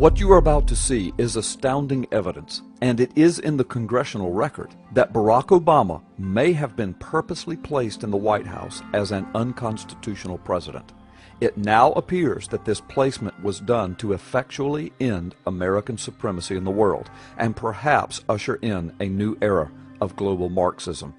What you are about to see is astounding evidence, and it is in the congressional record, that Barack Obama may have been purposely placed in the White House as an unconstitutional president. It now appears that this placement was done to effectually end American supremacy in the world, and perhaps usher in a new era of global Marxism.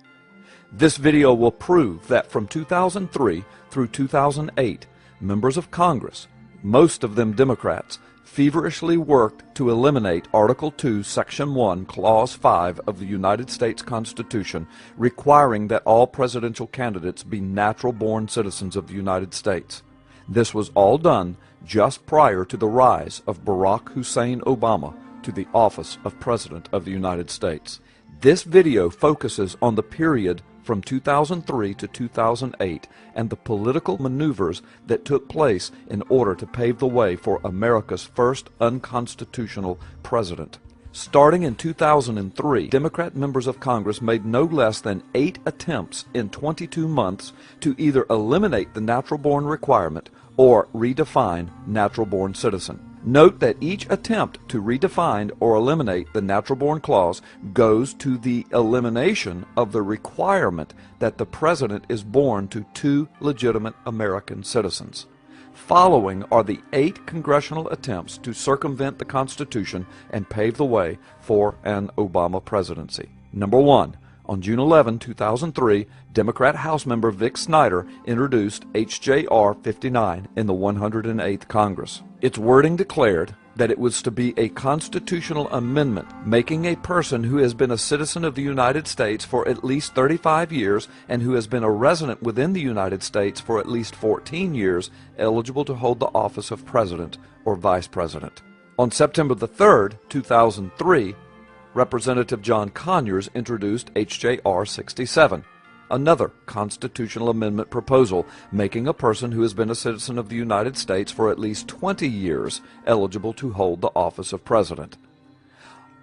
This video will prove that from 2003 through 2008, members of Congress, most of them Democrats, feverishly worked to eliminate Article 2, Section 1, Clause 5 of the United States Constitution, requiring that all presidential candidates be natural-born citizens of the United States. This was all done just prior to the rise of Barack Hussein Obama to the office of President of the United States. This video focuses on the period from 2003 to 2008 and the political maneuvers that took place in order to pave the way for America's first unconstitutional president. Starting in 2003, Democrat members of Congress made no less than 8 attempts in 22 months to either eliminate the natural-born requirement or redefine natural-born citizen. Note that each attempt to redefine or eliminate the natural-born clause goes to the elimination of the requirement that the president is born to 2 legitimate American citizens. Following are the 8 congressional attempts to circumvent the Constitution and pave the way for an Obama presidency. Number 1. On June 11, 2003, Democrat House member Vic Snyder introduced H.J.R. 59 in the 108th Congress. Its wording declared that it was to be a constitutional amendment making a person who has been a citizen of the United States for at least 35 years and who has been a resident within the United States for at least 14 years eligible to hold the office of President or Vice President. On September the 3rd, 2003, Representative John Conyers introduced H.J.R. 67, another constitutional amendment proposal making a person who has been a citizen of the United States for at least 20 years eligible to hold the office of President.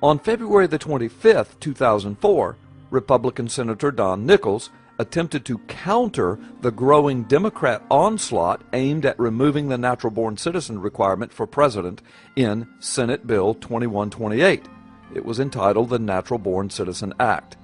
On February the 25th, 2004, Republican Senator Don Nichols attempted to counter the growing Democrat onslaught aimed at removing the natural-born citizen requirement for president in Senate Bill 2128. It was entitled the Natural-Born Citizen Act.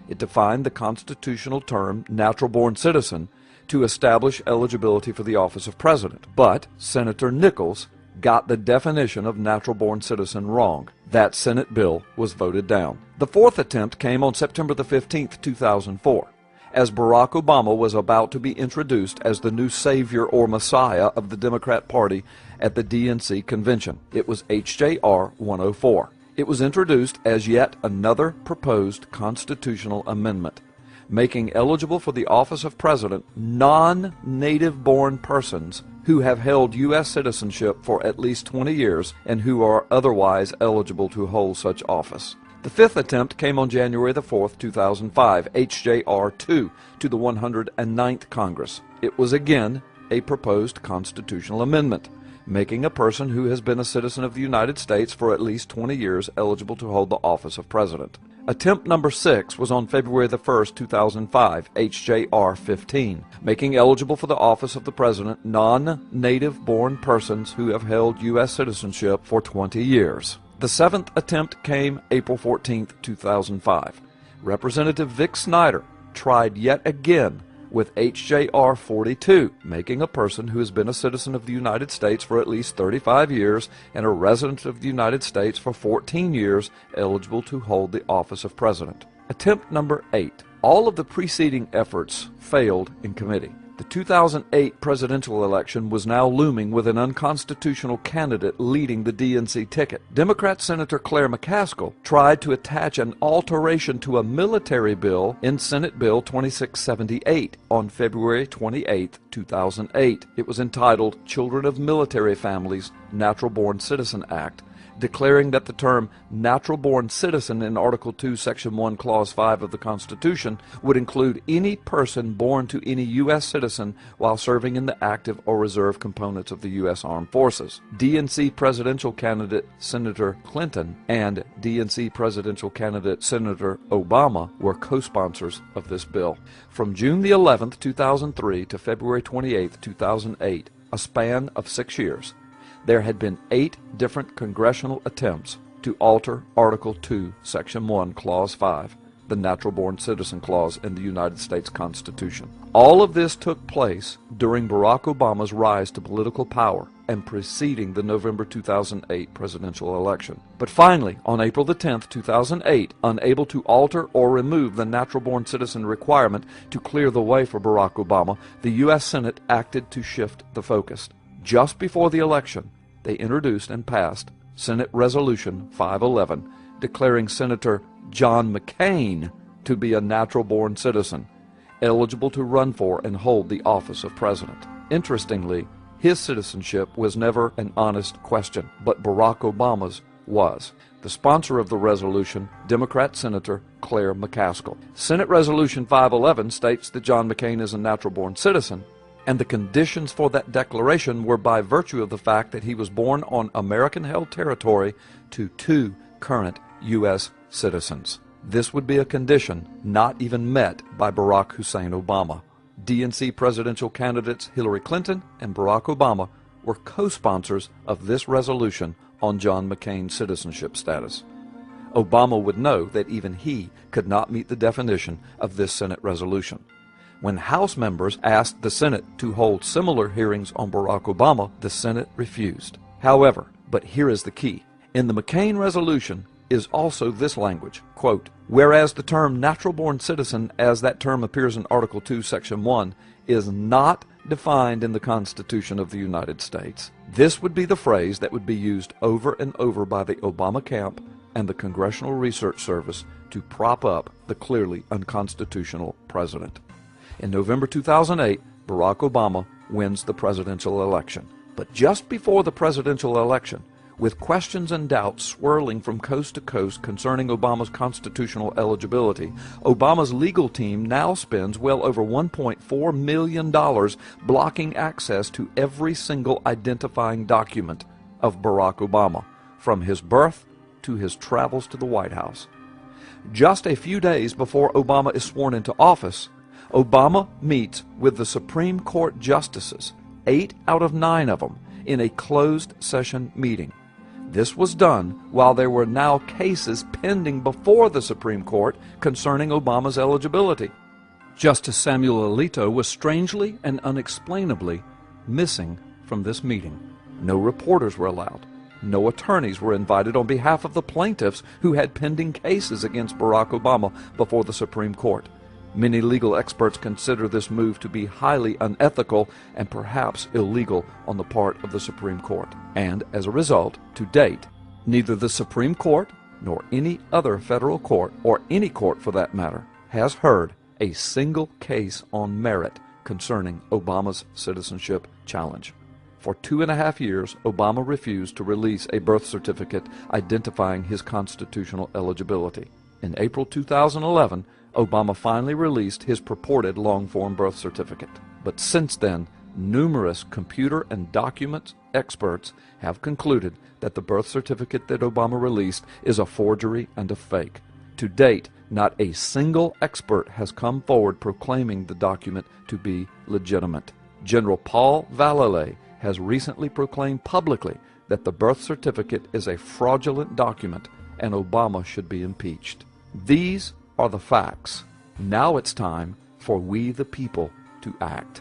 It defined the constitutional term natural-born citizen to establish eligibility for the office of president. But Senator Nichols got the definition of natural-born citizen wrong. That Senate bill was voted down. The 4th attempt came on September the 15th, 2004, as Barack Obama was about to be introduced as the new savior or messiah of the Democrat Party at the DNC convention. It was H.J.R. 104. It was introduced as yet another proposed constitutional amendment, making eligible for the office of president non-native-born persons who have held U.S. citizenship for at least 20 years and who are otherwise eligible to hold such office. The 5th attempt came on January the 4th, 2005, H.J.R. 2, to the 109th Congress. It was again a proposed constitutional amendment, making a person who has been a citizen of the United States for at least 20 years eligible to hold the office of president. Attempt number 6 was on February the 1st, 2005, H.J.R. 15, making eligible for the office of the president non-native-born persons who have held U.S. citizenship for 20 years. The 7th attempt came April 14, 2005. Representative Vic Snyder tried yet again with H.J.R. 42, making a person who has been a citizen of the United States for at least 35 years and a resident of the United States for 14 years eligible to hold the office of president. Attempt number 8. All of the preceding efforts failed in committee. The 2008 presidential election was now looming with an unconstitutional candidate leading the DNC ticket. Democrat Senator Claire McCaskill tried to attach an alteration to a military bill in Senate Bill 2678 on February 28, 2008. It was entitled Children of Military Families Natural-Born Citizen Act, declaring that the term natural-born citizen in Article 2, Section 1, Clause 5 of the Constitution would include any person born to any U.S. citizen while serving in the active or reserve components of the U.S. Armed Forces. DNC presidential candidate Senator Clinton and DNC presidential candidate Senator Obama were co-sponsors of this bill. From June the 11th, 2003 to February 28, 2008, a span of 6 years, there had been 8 different congressional attempts to alter Article 2, Section 1, Clause 5, the Natural-Born Citizen Clause in the United States Constitution. All of this took place during Barack Obama's rise to political power and preceding the November 2008 presidential election. But finally, on April the 10th, 2008, unable to alter or remove the natural-born citizen requirement to clear the way for Barack Obama, the U.S. Senate acted to shift the focus. Just before the election, they introduced and passed Senate Resolution 511, declaring Senator John McCain to be a natural-born citizen, eligible to run for and hold the office of president. Interestingly, his citizenship was never an honest question, but Barack Obama's was. The sponsor of the resolution, Democrat Senator Claire McCaskill. Senate Resolution 511 states that John McCain is a natural-born citizen, and the conditions for that declaration were by virtue of the fact that he was born on American-held territory to 2 current U.S. citizens. This would be a condition not even met by Barack Hussein Obama. DNC presidential candidates Hillary Clinton and Barack Obama were co-sponsors of this resolution on John McCain's citizenship status. Obama would know that even he could not meet the definition of this Senate resolution. When House members asked the Senate to hold similar hearings on Barack Obama, the Senate refused. However, but here is the key, in the McCain resolution is also this language, quote, whereas the term natural-born citizen, as that term appears in Article 2, Section 1, is not defined in the Constitution of the United States. This would be the phrase that would be used over and over by the Obama camp and the Congressional Research Service to prop up the clearly unconstitutional president. In November 2008, Barack Obama wins the presidential election. But just before the presidential election, with questions and doubts swirling from coast to coast concerning Obama's constitutional eligibility, Obama's legal team now spends well over $1.4 million blocking access to every single identifying document of Barack Obama, from his birth to his travels to the White House. Just a few days before Obama is sworn into office, Obama meets with the Supreme Court justices, 8 out of 9 of them, in a closed session meeting. This was done while there were now cases pending before the Supreme Court concerning Obama's eligibility. Justice Samuel Alito was strangely and unexplainably missing from this meeting. No reporters were allowed. No attorneys were invited on behalf of the plaintiffs who had pending cases against Barack Obama before the Supreme Court. Many legal experts consider this move to be highly unethical and perhaps illegal on the part of the Supreme Court. And as a result, to date, neither the Supreme Court nor any other federal court, or any court for that matter, has heard a single case on merit concerning Obama's citizenship challenge. For 2.5 years, Obama refused to release a birth certificate identifying his constitutional eligibility. In April 2011, Obama finally released his purported long-form birth certificate. But since then, numerous computer and document experts have concluded that the birth certificate that Obama released is a forgery and a fake. To date, not a single expert has come forward proclaiming the document to be legitimate. General Paul Vallely has recently proclaimed publicly that the birth certificate is a fraudulent document and Obama should be impeached. These are the facts. Now it's time for we the people to act.